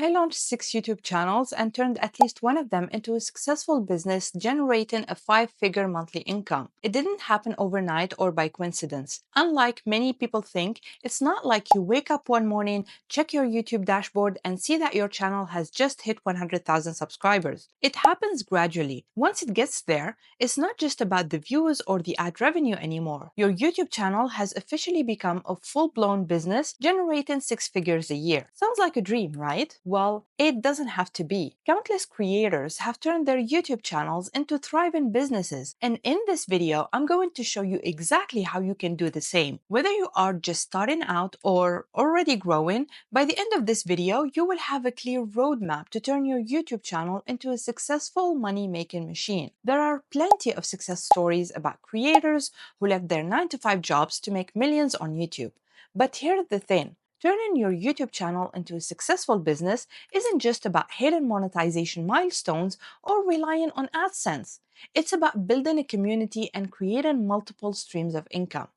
I launched 6 YouTube channels and turned at least one of them into a successful business, generating a 5-figure monthly income. It didn't happen overnight or by coincidence. Unlike many people think, it's not like you wake up one morning, check your YouTube dashboard, and see that your channel has just hit 100,000 subscribers. It happens gradually. Once it gets there, it's not just about the views or the ad revenue anymore. Your YouTube channel has officially become a full-blown business, generating 6 figures a year. Sounds like a dream, right? Well, it doesn't have to be. Countless creators have turned their YouTube channels into thriving businesses, and in this video, I'm going to show you exactly how you can do the same. Whether you are just starting out or already growing, by the end of this video, you will have a clear roadmap to turn your YouTube channel into a successful money-making machine. There are plenty of success stories about creators who left their 9-to-5 jobs to make millions on YouTube. But here's the thing. Turning your YouTube channel into a successful business isn't just about hitting monetization milestones or relying on AdSense. It's about building a community and creating multiple streams of income.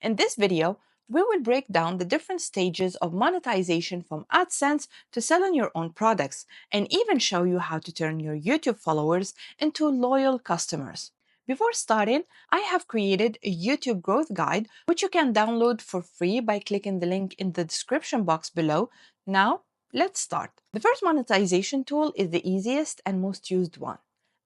In this video, we will break down the different stages of monetization from AdSense to selling your own products, and even show you how to turn your YouTube followers into loyal customers. Before starting, I have created a YouTube growth guide, which you can download for free by clicking the link in the description box below. Now, let's start. The first monetization tool is the easiest and most used one,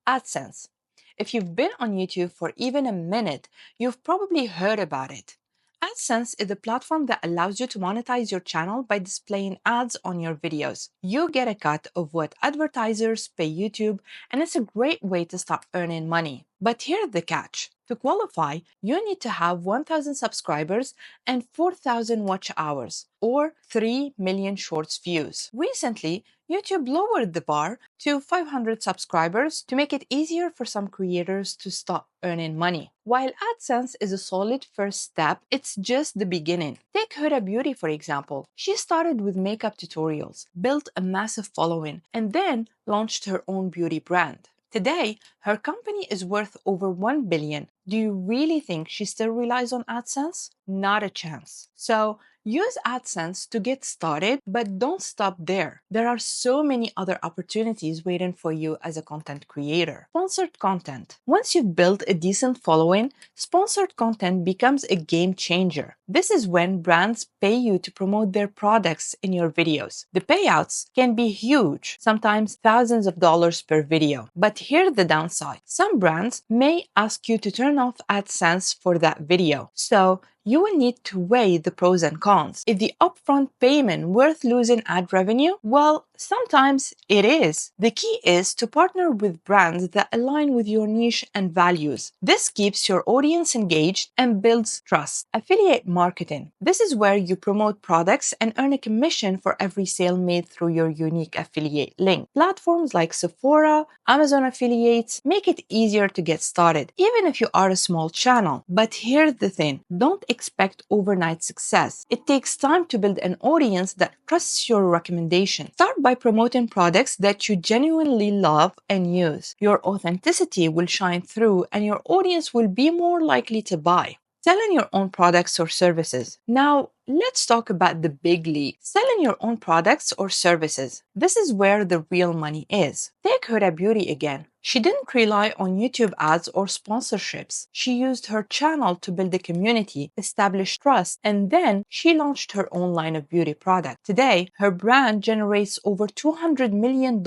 AdSense. If you've been on YouTube for even a minute, you've probably heard about it. AdSense is a platform that allows you to monetize your channel by displaying ads on your videos. You get a cut of what advertisers pay YouTube, and it's a great way to start earning money. But here's the catch. To qualify, you need to have 1,000 subscribers and 4,000 watch hours, or 3 million shorts views. Recently, YouTube lowered the bar to 500 subscribers to make it easier for some creators to start earning money. While AdSense is a solid first step, it's just the beginning. Take Huda Beauty, for example. She started with makeup tutorials, built a massive following, and then launched her own beauty brand. Today, her company is worth over 1 billion. Do you really think she still relies on AdSense? Not a chance. So, use AdSense to get started, but don't stop there. There are so many other opportunities waiting for you as a content creator. Sponsored content. Once you've built a decent following, sponsored content becomes a game changer. This is when brands pay you to promote their products in your videos. The payouts can be huge, sometimes thousands of dollars per video. But here's the downside. Some brands may ask you to turn off AdSense for that video. So, you will need to weigh the pros and cons. Is the upfront payment worth losing ad revenue? Well, sometimes it is. The key is to partner with brands that align with your niche and values. This keeps your audience engaged and builds trust. Affiliate marketing. This is where you promote products and earn a commission for every sale made through your unique affiliate link. Platforms like Sephora, Amazon affiliates make it easier to get started, even if you are a small channel. But here's the thing. Don't expect overnight success. It takes time to build an audience that trusts your recommendation. Start by promoting products that you genuinely love and use. Your authenticity will shine through, and your audience will be more likely to buy. Selling your own products or services. Now, let's talk about the big league. Selling your own products or services. This is where the real money is. Take Huda Beauty again. She didn't rely on YouTube ads or sponsorships. She used her channel to build a community, establish trust, and then she launched her own line of beauty products. Today, her brand generates over $200 million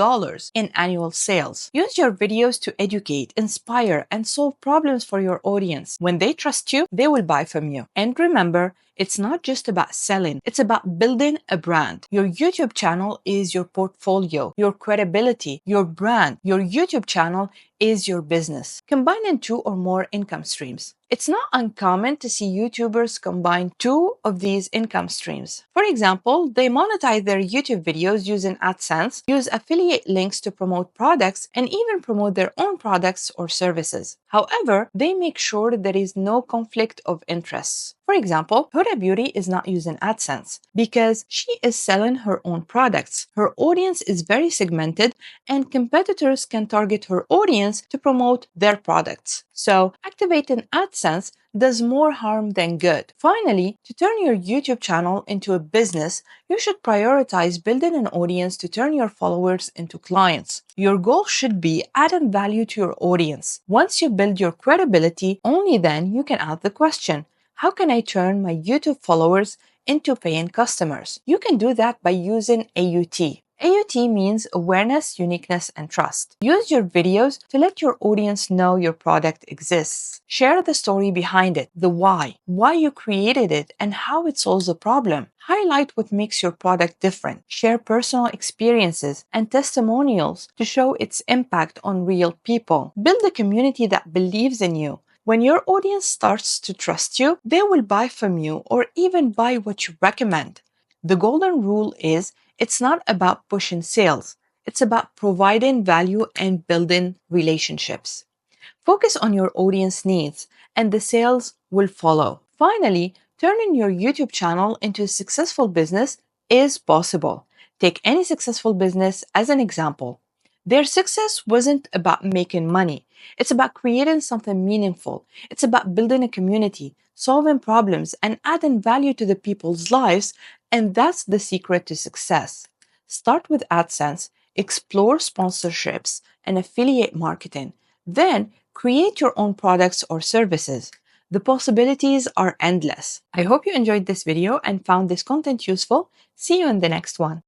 in annual sales. Use your videos to educate, inspire, and solve problems for your audience. When they trust you, they will buy from you. And remember, it's not just about selling, it's about building a brand. Your YouTube channel is your portfolio, your credibility, your brand. Your YouTube channel is your business. Combining 2 or more income streams. It's not uncommon to see YouTubers combine 2 of these income streams. For example, they monetize their YouTube videos using AdSense, use affiliate links to promote products, and even promote their own products or services. However, they make sure there is no conflict of interests. For example, Huda Beauty is not using AdSense because she is selling her own products. Her audience is very segmented, and competitors can target her audience audience to promote their products. So, activating AdSense does more harm than good. Finally, to turn your YouTube channel into a business, you should prioritize building an audience to turn your followers into clients. Your goal should be adding value to your audience. Once you build your credibility, only then you can ask the question, how can I turn my YouTube followers into paying customers? You can do that by using AUT. AUT means awareness, uniqueness, and trust. Use your videos to let your audience know your product exists. Share the story behind it, the why you created it, and how it solves a problem. Highlight what makes your product different. Share personal experiences and testimonials to show its impact on real people. Build a community that believes in you. When your audience starts to trust you, they will buy from you or even buy what you recommend. The golden rule is it's not about pushing sales. It's about providing value and building relationships. Focus on your audience needs and the sales will follow. Finally, turning your YouTube channel into a successful business is possible. Take any successful business as an example. Their success wasn't about making money. It's about creating something meaningful. It's about building a community, solving problems, and adding value to the people's lives. And that's the secret to success. Start with AdSense, explore sponsorships and affiliate marketing. Then create your own products or services. The possibilities are endless. I hope you enjoyed this video and found this content useful. See you in the next one.